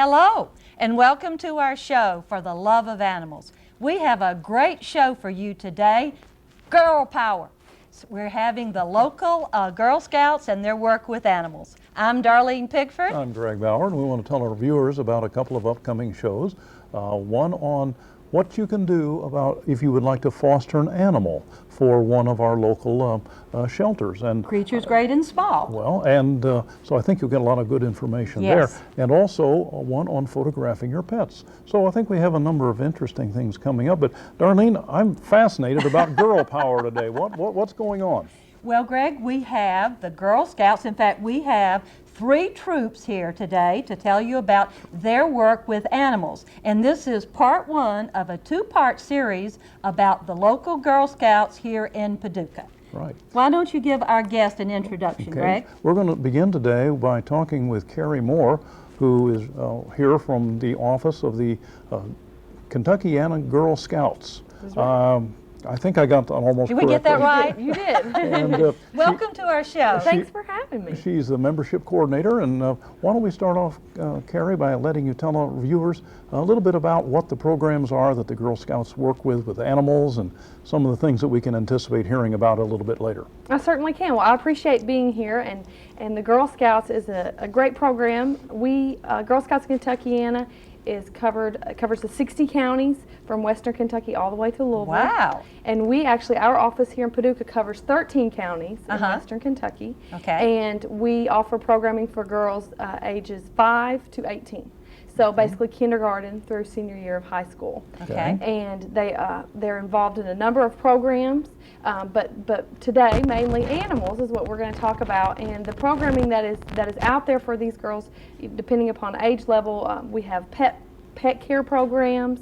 Hello, and welcome to our show for the love of animals. We have a great show for you today, Girl Power. We're having the local Girl Scouts and their work with animals. I'm Darleen Pigford. I'm Greg Baur, and we want to tell our viewers about a couple of upcoming shows. One on what you can do about if you would like to foster an animal for one of our local shelters. And Creatures great and small. well, and so I think you'll get a lot of good information Yes. there. And also one on photographing your pets. So I think we have a number of interesting things coming up. But Darleen, I'm fascinated about Girl Power today. What's going on? Well, Greg, we have the Girl Scouts. In fact, we have 3 troops here today to tell you about their work with animals. And this is part 1 of a 2-part series about the local Girl Scouts here in Paducah. Right. Why don't you give our guest an introduction, Greg? We're going to begin today by talking with Carrie Moore, who is here from the office of the Kentuckiana Girl Scouts. I think I got that almost Did we correctly. get that right? You did. And, Welcome to our show. Thanks for having me. she's the membership coordinator, and why don't we start off, Carrie, by letting you tell our viewers a little bit about what the programs are that the Girl Scouts work with animals, and some of the things that we can anticipate hearing about a little bit later. I certainly can. Well, I appreciate being here, and the Girl Scouts is a great program. We, Girl Scouts of Kentuckiana, covers the 60 counties from western Kentucky all the way to Louisville. Wow. And we actually, our office here in Paducah covers 13 counties in western Kentucky. Okay. And we offer programming for girls ages 5 to 18. So basically kindergarten through senior year of high school. Okay. And they're involved in a number of programs, but today mainly animals is what we're going to talk about. And the programming that is out there for these girls, depending upon age level, we have pet care programs.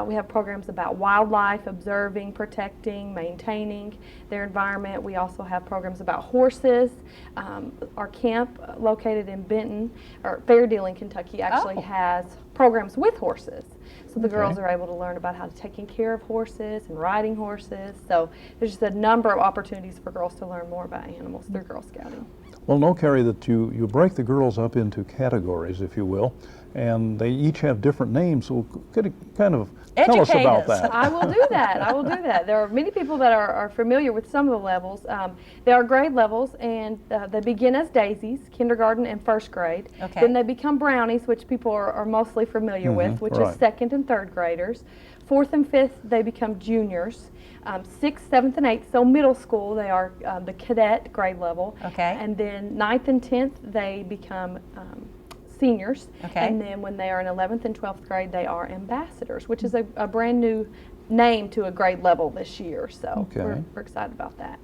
We have programs about wildlife, observing, protecting, maintaining their environment. We also have programs about horses. Our camp located in Benton, or Fairdealing, Kentucky, actually has programs with horses. So the girls are able to learn about how to take care of horses and riding horses. So there's just a number of opportunities for girls to learn more about animals through Girl Scouting. Well, know, Carrie, that you break the girls up into categories, if you will, and they each have different names, so could you kind of tell us about that? I will do that. I will do that. There are many people that are familiar with some of the levels. There are grade levels, and they begin as daisies, kindergarten and first grade. Okay. Then they become brownies, which people are mostly familiar with, which is second and third graders. Fourth and fifth, they become juniors. 6th, 7th, and 8th, so middle school, they are the cadet grade level. Okay. And then 9th and 10th, they become seniors. Okay. And then when they are in 11th and 12th grade, they are ambassadors, which is a brand new name to a grade level this year. So we're excited about that.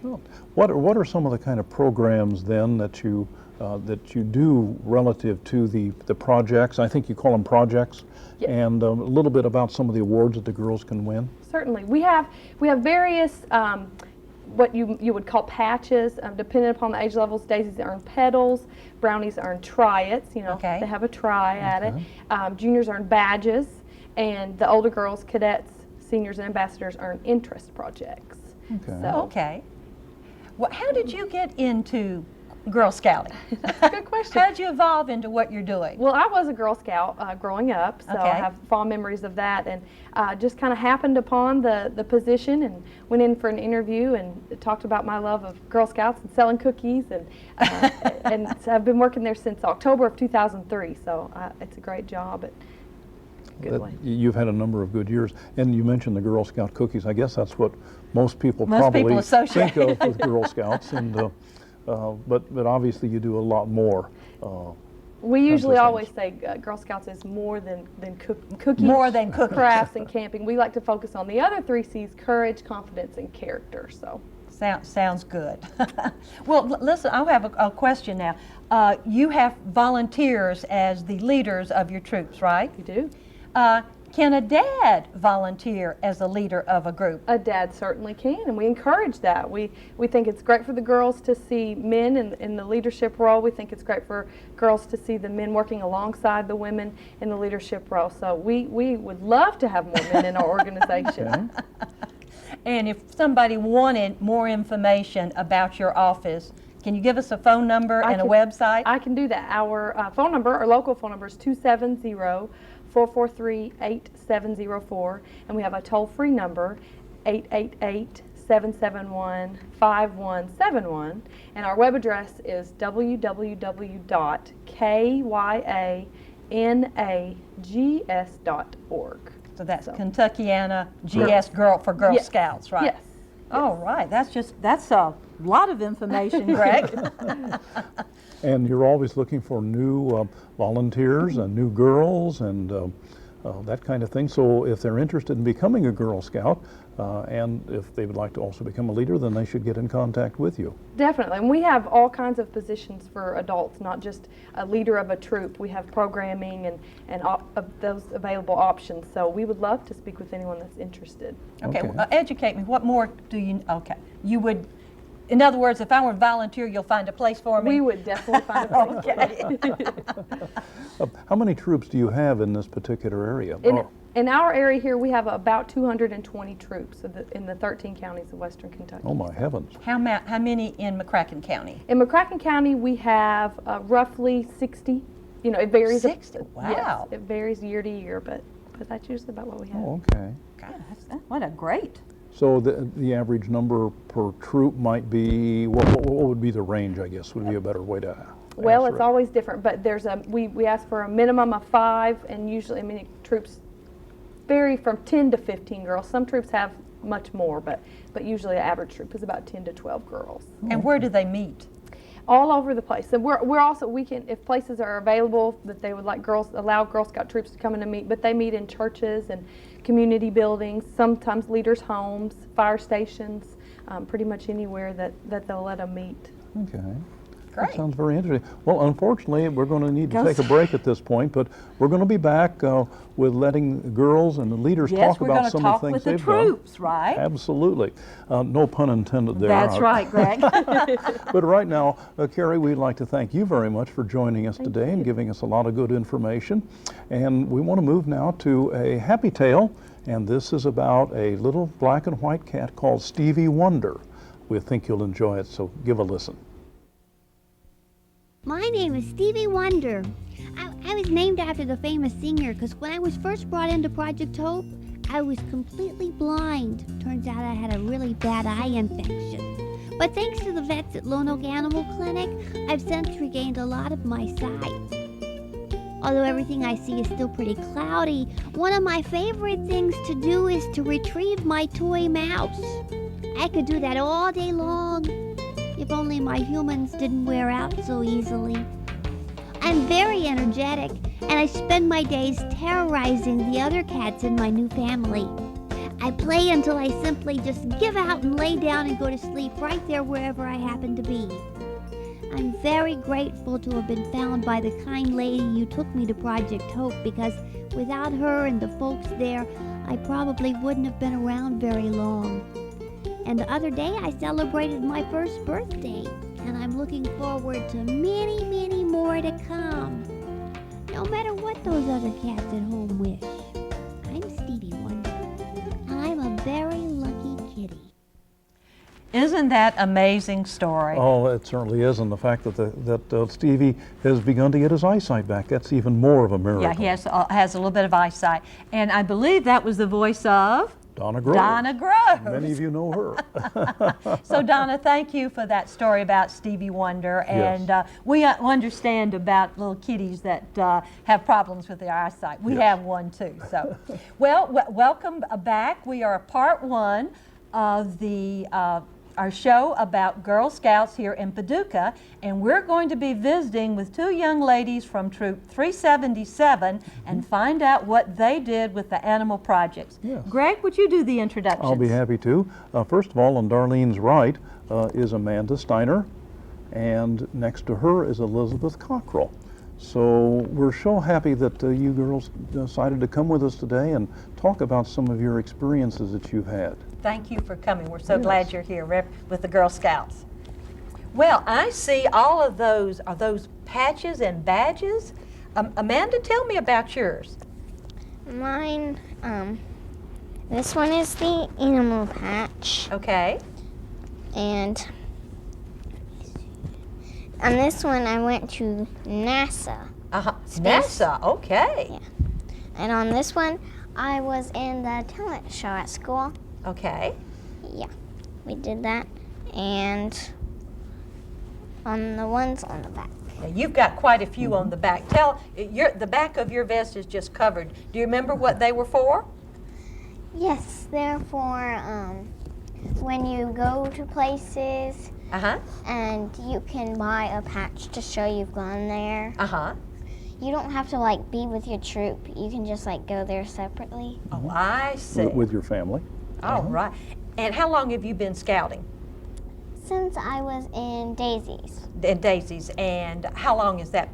Well, what are some of the kind of programs then that you do relative to the projects? I think you call them projects. Yes. And a little bit about some of the awards that the girls can win. Certainly, we have various what you would call patches, depending upon the age levels. Daisies earn petals, brownies earn triets. You know, they have a try at it. Juniors earn badges, and the older girls, cadets, seniors, and ambassadors earn interest projects. Okay. So, Well, how did you get into Girl Scouting? That's a good question. How did you evolve into what you're doing? Well, I was a Girl Scout growing up, so I have fond memories of that, and just kind of happened upon the position and went in for an interview and talked about my love of Girl Scouts and selling cookies, and so I've been working there since October of 2003, so it's a great job. You've had a number of good years, and you mentioned the Girl Scout cookies. I guess that's what most people associate think of with Girl Scouts, and but obviously you do a lot more. We usually always say Girl Scouts is more than cookies, more than cookies, crafts, and camping. We like to focus on the other 3 C's: courage, confidence, and character. So sounds good. Well, listen, I have a question now. You have volunteers as the leaders of your troops, right? you do. Can a dad volunteer as a leader of a group? A dad certainly can, and we encourage that. We think it's great for the girls to see men in the leadership role. We think it's great for girls to see the men working alongside the women in the leadership role. So we would love to have more men in our organization. And if somebody wanted more information about your office, Can you give us a phone number and a website? I can do that. Our phone number, our local phone number is 270-443-8704, and we have a toll-free number, 888-771-5171, and our web address is www.kyaNags.org. So that's Kentuckiana GS Girl for Girl Yes. Scouts, right? Yes. All right, that's a lot of information, Greg. And you're always looking for new volunteers and new girls and that kind of thing. So if they're interested in becoming a Girl Scout, and if they would like to also become a leader, then they should get in contact with you. Definitely. And we have all kinds of positions for adults, not just a leader of a troop. We have programming and those available options. So we would love to speak with anyone that's interested. Okay, well, educate me. What more do you, okay. You would, in other words, if I were a volunteer, you'll find a place for me? We would definitely find a place. How many troops do you have in this particular area? In our area here, we have about 220 troops in the 13 counties of western Kentucky. Oh my heavens. How many in McCracken County? In McCracken County, we have roughly 60. You know, it varies. 60? Wow. Yes, it varies year to year, but that's usually about what we have. Oh, okay. God, what a great. So the average number per troop might be, what would be the range, I guess, would be a better way to Well, answer it's it. always different, but we ask for a minimum of 5, and usually, troops vary from 10 to 15 girls. Some troops have much more, but usually an average troop is about 10 to 12 girls. And where do they meet? All over the place. And we can, if places are available that they would like allow Girl Scout troops to come in and meet, but they meet in churches and community buildings, sometimes leaders' homes, fire stations, pretty much anywhere that they'll let them meet. Okay. Great. That sounds very interesting. Well, unfortunately, we're going to need to take a break at this point, but we're going to be back with letting the girls and the leaders talk about some of the things they've done. Yes, we're going to talk with the troops, right? Absolutely. No pun intended there. That's right, Greg. But right now, Carrie, we'd like to thank you very much for joining us today and giving us a lot of good information. And we want to move now to a happy tale, and this is about a little black and white cat called Stevie Wonder. We think you'll enjoy it, so give a listen. My name is Stevie Wonder. I was named after the famous singer because when I was first brought into Project Hope, I was completely blind. Turns out I had a really bad eye infection. But thanks to the vets at Lone Oak Animal Clinic, I've since regained a lot of my sight. Although everything I see is still pretty cloudy, one of my favorite things to do is to retrieve my toy mouse. I could do that all day long. If only my humans didn't wear out so easily. I'm very energetic, and I spend my days terrorizing the other cats in my new family. I play until I simply just give out and lay down and go to sleep right there wherever I happen to be. I'm very grateful to have been found by the kind lady who took me to Project Hope, because without her and the folks there, I probably wouldn't have been around very long. And the other day I celebrated my first birthday, and I'm looking forward to many, many more to come. No matter what those other cats at home wish. I'm Stevie Wonder, and I'm a very lucky kitty. Isn't that amazing story? Oh, it certainly is, and the fact that Stevie has begun to get his eyesight back, that's even more of a miracle. Yeah, he has a little bit of eyesight. And I believe that was the voice of? Donna Groves. Donna Groves. Many of you know her. So Donna, thank you for that story about Stevie Wonder. Yes. And we understand about little kitties that have problems with their eyesight. We have one too. So, well, welcome back. We are part 1 of our show about Girl Scouts here in Paducah, and we're going to be visiting with 2 young ladies from Troop 377 and find out what they did with the animal projects. Yes. Greg, would you do the introductions? I'll be happy to. First of all, on Darlene's right is Amanda Steiner, and next to her is Elizabeth Cockrell. So we're so happy that you girls decided to come with us today and talk about some of your experiences that you've had. Thank you for coming. We're so glad you're here with the Girl Scouts. Well, I see all of those. Are those patches and badges? Amanda, tell me about yours. Mine, this one is the animal patch, Okay. and On this one, I went to NASA. NASA, okay. Yeah. And on this one, I was in the talent show at school. Okay. Yeah, we did that. And on the ones on the back. Now, you've got quite a few on the back. The back of your vest is just covered. Do you remember what they were for? Yes, they're for when you go to places and you can buy a patch to show you've gone there. You don't have to like be with your troop. You can just like go there separately. Oh, I see. With your family. All right. And how long have you been scouting? Since I was in Daisy's. In Daisy's. And how long is that?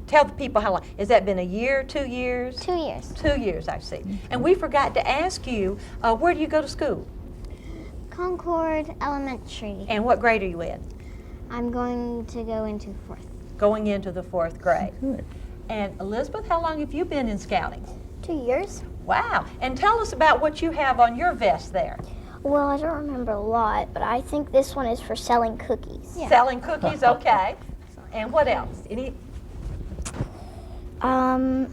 Tell the people how long. Has that been a year, 2 years? 2 years. 2 years, I see. And we forgot to ask you, where do you go to school? Concord Elementary. And what grade are you in? I'm going to go into 4th. Going into the 4th grade. Okay. And Elizabeth, how long have you been in scouting? 2 years. Wow. And tell us about what you have on your vest there. Well, I don't remember a lot, but I think this one is for selling cookies. Yeah. Selling cookies, okay. And what else? On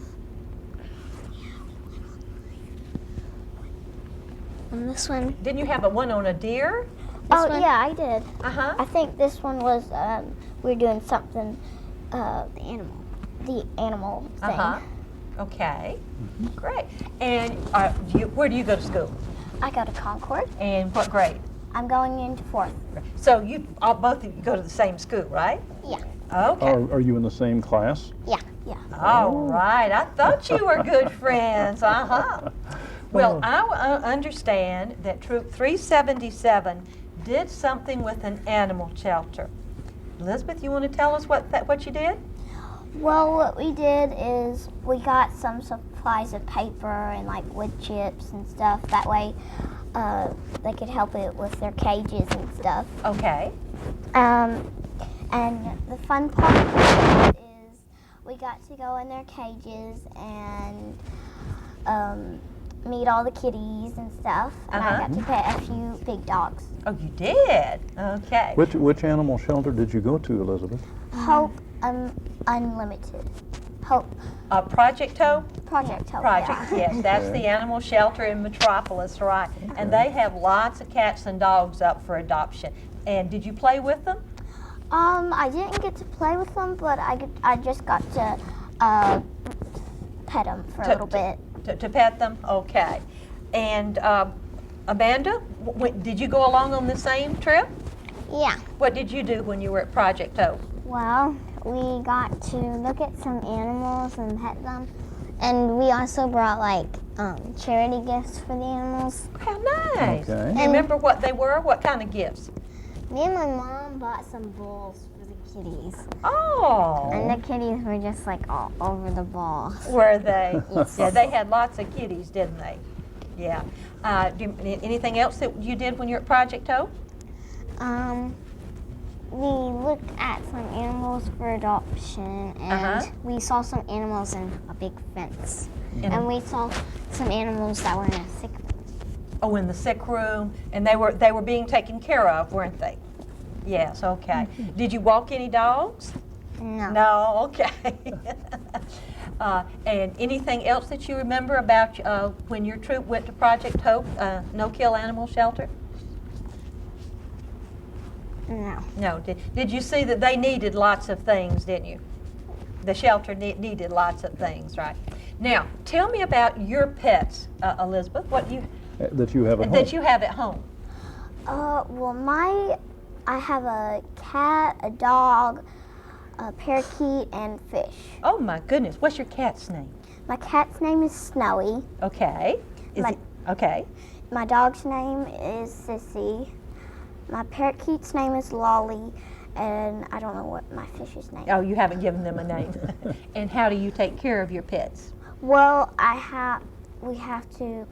this one. Didn't you have one on a deer? Oh, yeah, I did. Uh-huh. I think this one was, we were doing something, the animal thing. Uh-huh. Okay. Great. And where do you go to school? I go to Concord. And what grade? I'm going into 4th. So both of you go to the same school, right? Yeah. Okay. Are you in the same class? Yeah. Yeah. All right. I thought you were good friends. Well, I understand that Troop 377 did something with an animal shelter. Elizabeth, you want to tell us what you did? Well, what we did is we got some supplies of paper and like wood chips and stuff. That way they could help it with their cages and stuff. Okay. And the fun part is we got to go in their cages and meet all the kitties and stuff. And I got to pet a few big dogs. Oh, you did? Okay. Which animal shelter did you go to, Elizabeth? Hope Unlimited. Hope. Project Hope? Project Hope. Project, Yeah. yes. That's the animal shelter in Metropolis, right. And they have lots of cats and dogs up for adoption. And did you play with them? I didn't get to play with them, but I just got to pet them for a little bit. To pet them? Okay. And Amanda, did you go along on the same trip? Yeah. What did you do when you were at Project Hope? Well, we got to look at some animals and pet them. And we also brought like charity gifts for the animals. How nice. Okay. Do you remember what they were? What kind of gifts? Me and my mom bought some bowls for the kitties. Oh. And the kitties were just like all over the ball. Were they? Yes. Yeah, they had lots of kitties, didn't they? Yeah. Anything else that you did when you were at Project Hope? We looked at some animals for adoption, and we saw some animals in a big fence. And we saw some animals that were in a sick room. Oh, in the sick room, and they were being taken care of, weren't they? Yes. Okay. Did you walk any dogs? No. No. Okay. And anything else that you remember about when your troop went to Project Hope, no-kill animal shelter? No. No. Did you see that they needed lots of things, didn't you? The shelter needed lots of things, right? Now, tell me about your pets, Elizabeth. What That you have at home. that you have at home? Well, I have a cat, a dog, a parakeet, and fish. Oh my goodness! What's your cat's name? My cat's name is Snowy. Okay. Okay? My dog's name is Sissy. My parakeet's name is Lolly, and I don't know what my fish's name is. Oh, you haven't given them a name. And how do you take care of your pets? Well, we have to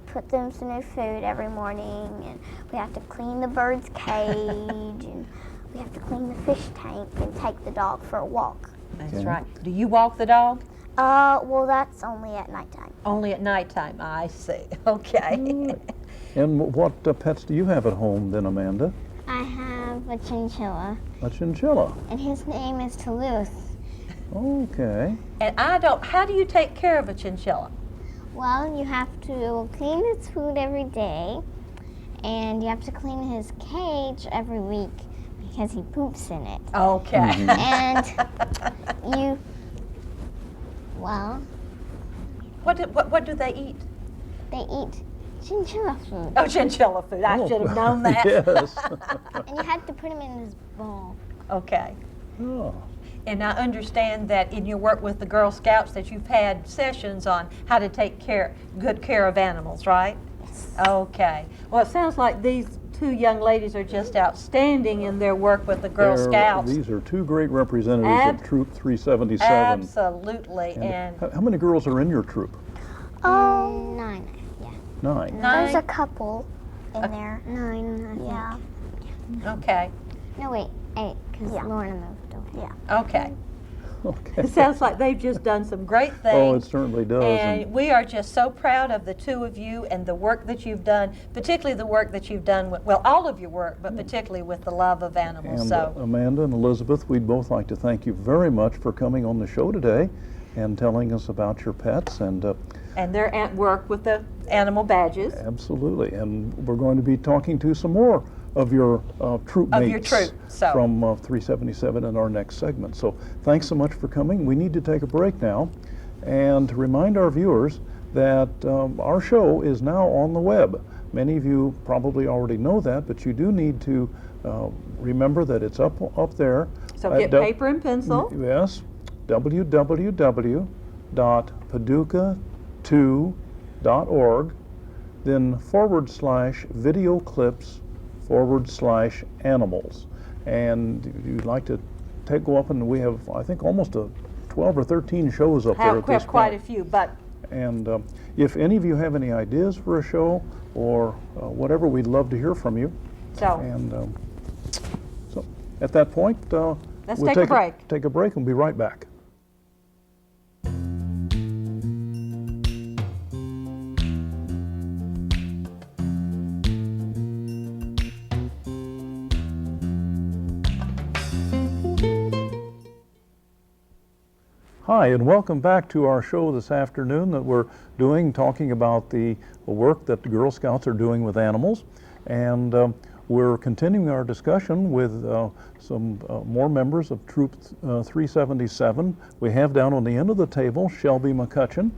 put them some new food every morning, and we have to clean the bird's cage, and we have to clean the fish tank and take the dog for a walk. That's right. Do you walk the dog? Well, that's only at nighttime. Only at nighttime. I see. Okay. And what pets do you have at home then, Amanda? I have have a chinchilla, A chinchilla. and his name is Toulouse. Okay. And how do you take care of a chinchilla? Well, you have to clean its food every day, and you have to clean his cage every week because he poops in it. Okay. And you, well, What do they eat? they eat chinchilla food. Oh, chinchilla food. I should have known that. Yes. And you have to put him in his bowl. Okay. Oh. And I understand that in your work with the Girl Scouts that you've had sessions on how to take good care of animals, right? Yes. Okay. Well, it sounds like these two young ladies are just outstanding in their work with the Girl Scouts. These are two great representatives of Troop 377. Absolutely. And How many girls are in your troop? Oh, 9. Yeah. 9. There's a couple in there. 9, I think. Yeah. okay. No, wait, 8, because Lorna moved away. Yeah. Okay. Okay. It sounds like they've just done some great things. Oh, it certainly does. And we are just so proud of the two of you and the work that you've done, particularly the work that you've done with, well, all of your work, but particularly with the love of animals. And So, Amanda and Elizabeth, we'd both like to thank you very much for coming on the show today and telling us about your pets. And their work with the animal badges. absolutely. And we're going to be talking to some more of your troop mates Of your troop, so. from 377 in our next segment. So thanks so much for coming. We need to take a break now. And to remind our viewers that our show is now on the web. Many of you probably already know that, but you do need to remember that it's up there. So get paper and pencil. Yes, www.paducah2.org, then /video clips/animals. And you'd like to go up, and we have, I think, almost 12 or 13 shows up there at this Have quite a point. few, but And if any of you have any ideas for a show or whatever, we'd love to hear from you. so And so at that point, Let's we'll take a break. Take a break and be right back. Hi, and welcome back to our show this afternoon that we're talking about the work that the Girl Scouts are doing with animals. And we're continuing our discussion with some more members of Troop 377. We have down on the end of the table Shelby McCutchen.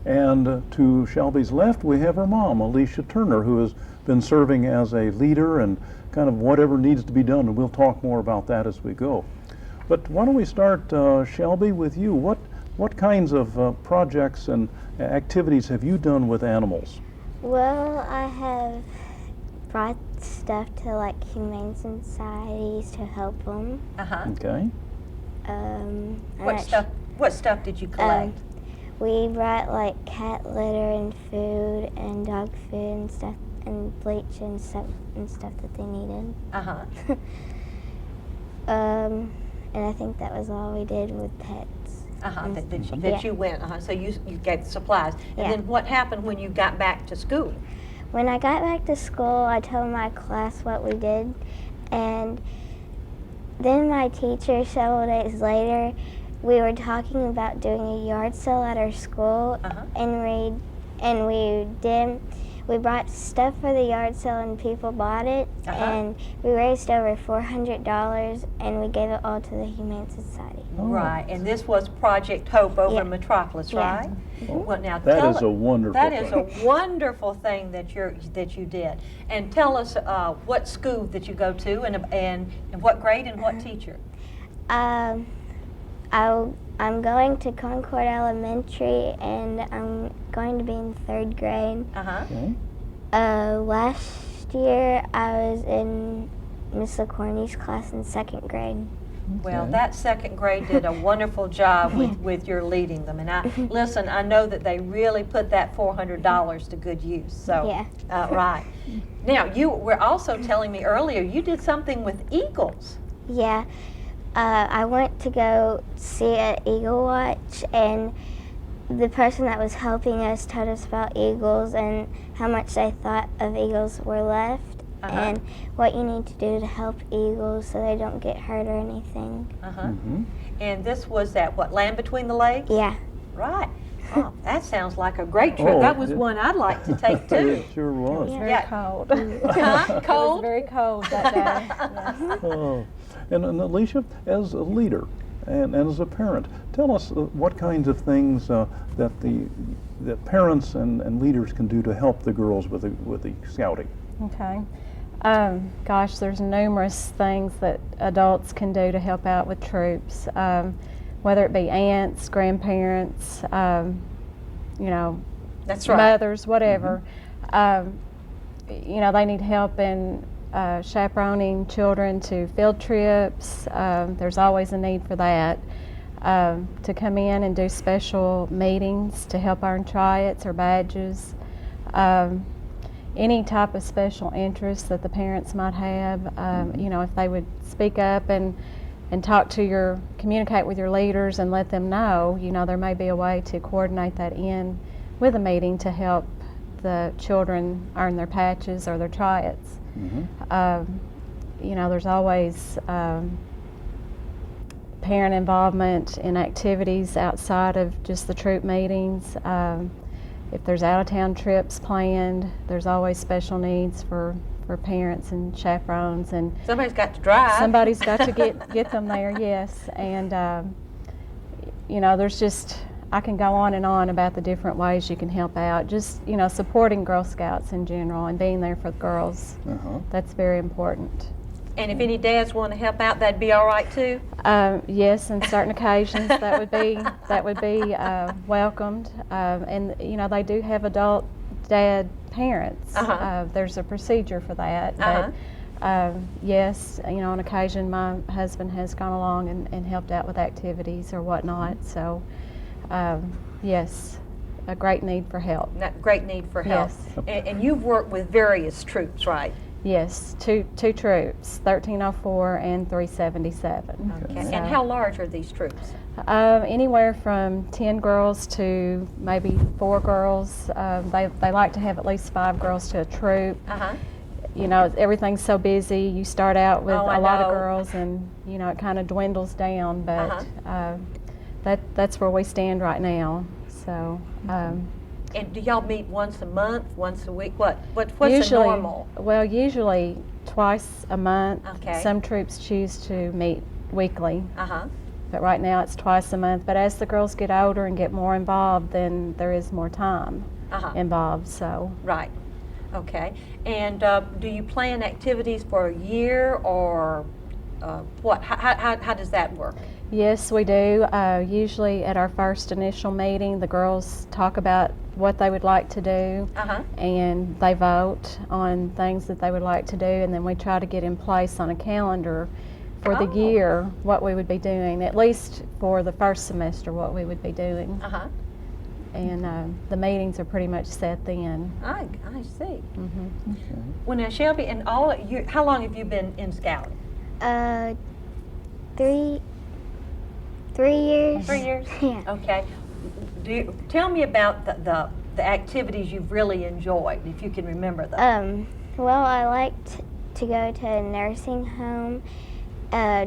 And to Shelby's left, we have her mom, Alicia Turner, who has been serving as a leader and kind of whatever needs to be done. And we'll talk more about that as we go. But why don't we start, Shelby, with you? What kinds of projects and activities have you done with animals? Well, I have brought stuff to like humane societies to help them. Okay. what stuff did you collect? We brought like cat litter and food and dog food and stuff and bleach and stuff that they needed. And I think that was all we did with pets. That you went. So you gave supplies. And Yeah. then what happened when you got back to school? When I got back to school, I told my class what we did, and then my teacher, several days later, we were talking about doing a yard sale at our school, and we brought stuff for the yard sale and people bought it, and we raised over $400 and we gave it all to the Humane Society. Right, and this was Project Hope over in Metropolis, Yeah. right? Well, now That tell is us- a wonderful That thing. is a wonderful thing that you did. And tell us what school that you go to and what grade and what teacher. I'm going to Concord Elementary, and I'm going to be in 3rd grade. Okay. Last year, I was in Miss LaCorney's class in 2nd grade. Well, Okay. that 2nd grade did a wonderful job with your leading them. And I know that they really put that $400 to good use. So, Yeah. Right. Now, you were also telling me earlier you did something with eagles. Yeah, I went to go see an eagle watch, and the person that was helping us told us about eagles and how much they thought of eagles were left. and what you need to do to help eagles so they don't get hurt or anything. And this was at what, Land Between the Lakes? Yeah. Right. Oh, that sounds like a great trip. Oh, That was it- one I'd like to take too. It sure was. Very Yeah. cold. Huh? It was Cold? very cold that day. Yes. Oh. And Alicia, as a leader and as a parent, tell us what kinds of things that parents and leaders can do to help the girls with the scouting. Okay. Gosh, there's numerous things that adults can do to help out with troops, whether it be aunts, grandparents, That's right. mothers, whatever. They need help in chaperoning children to field trips. There's always a need for that. To come in and do special meetings to help earn triets or badges. Any type of special interest that the parents might have, if they would speak up and communicate with your leaders and let them know, there may be a way to coordinate that in with a meeting to help the children earn their patches or their triets. There's always parent involvement in activities outside of just the troop meetings. If there's out-of-town trips planned, there's always special needs for parents and chaperones, and Somebody's got to drive. somebody's got to get them there. Yes, and there's just, I can go on and on about the different ways you can help out. Just supporting Girl Scouts in general and being there for the girls. That's very important. And if any dads want to help out, that'd be all right too? Yes, on certain occasions that would be welcomed. And they do have adult dad parents. There's a procedure for that. But yes, on occasion my husband has gone along and helped out with activities or whatnot. So yes, a great need for help. Great need for help. Yes. And you've worked with various troops, right? Yes, two troops, 1304 and 377. Okay. So, And how large are these troops? anywhere from 10 girls to maybe 4 girls. They like to have at least 5 girls to a troop. Everything's so busy. You start out with Oh, I a lot of know. girls, and it kind of dwindles down. But that's where we stand right now. So. And do y'all meet once a month, once a week? What's usually, the normal? Well, usually twice a month. Okay. Some troops choose to meet weekly. Uh-huh. But right now it's twice a month. But as the girls get older and get more involved, then there is more time involved. So. Right. Okay. And do you plan activities for a year, or what? How does that work? Yes, we do. Usually at our first initial meeting, the girls talk about what they would like to do, and they vote on things that they would like to do, and then we try to get in place on a calendar for the year what we would be doing, at least for the first semester what we would be doing. And the meetings are pretty much set then. I see. Well, now Shelby, and how long have you been in Scouting? 3 years. 3 years? Yeah. Okay. Tell me about the activities you've really enjoyed, if you can remember them. Well, I liked to go to a nursing home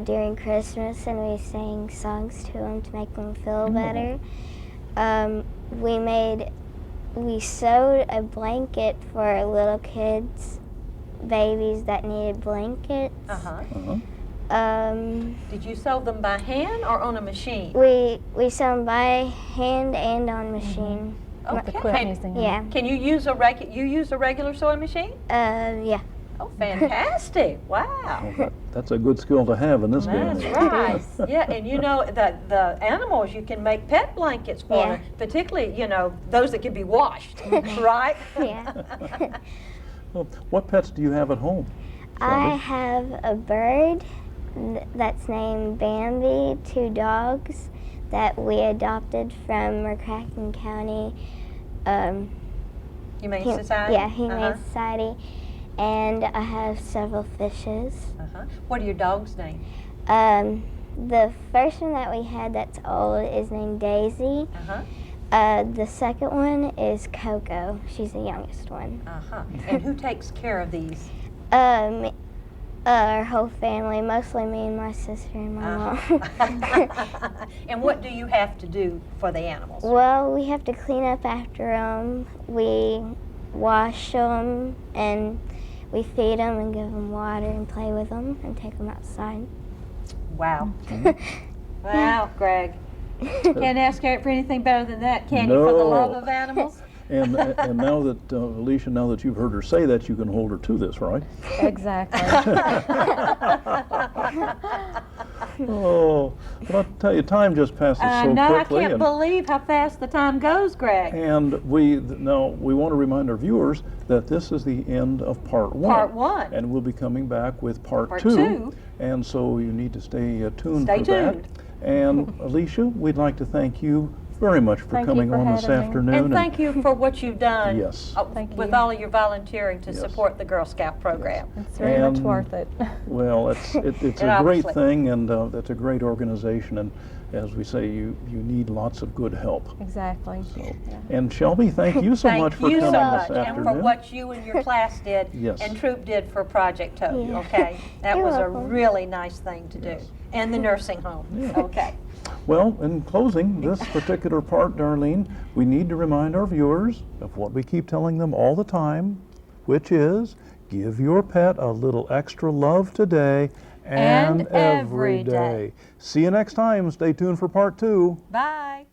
during Christmas, and we sang songs to them to make them feel better. We sewed a blanket for little kids, babies that needed blankets. Did you sew them by hand or on a machine? We sew them by hand and on machine. The quilt museum. Yeah. Can you use a regular sewing machine? Yeah. Oh, fantastic! Wow. Well, that's a good skill to have in this game. That's right. Yeah, and the animals, you can make pet blankets for them, particularly those that can be washed, right? Yeah. Well, what pets do you have at home? I have a bird that's named Bambi, 2 dogs that we adopted from McCracken County. Humane Society? Yeah, Humane Society. And I have several fishes. What are your dogs' names? The first one that we had that's old is named Daisy. The second one is Coco. She's the youngest one. And who takes care of these? Our whole family, mostly me and my sister and my mom. And what do you have to do for the animals? Well, we have to clean up after them. We wash them and we feed them and give them water and play with them and take them outside. Wow. Wow, Greg. Can't ask for anything better than that, can you, for the love of animals? And now that, Alicia, now that you've heard her say that, you can hold her to this, right? Exactly. Oh, but I'll tell you, time just passes so No, I quickly. can't believe how fast the time goes, Greg. And we want to remind our viewers that this is the end of part one. Part one. And we'll be coming back with part Part two. two. And so you need to stay tuned Stay for tuned. that. And Alicia, we'd like to thank you very much for Thank you coming for on this having me. afternoon. And thank you for what you've done Yes. Thank with you. all of your volunteering to Yes. support the Girl Scout program. It's very much And- worth it. Well, it's a great obviously. thing, and it's a great organization, and as we say, you need lots of good help. Exactly. So, and Shelby, thank you so much for Thank you coming so this much, and afternoon. for what you and your class did Yes. and troop did for Project Hope, Yeah. okay? That You're was a welcome. really nice thing to do. And the nursing home, okay. Well, in closing this particular part, Darlene, we need to remind our viewers of what we keep telling them all the time, which is give your pet a little extra love today And every every day. See you next time. Stay tuned for part two. Bye.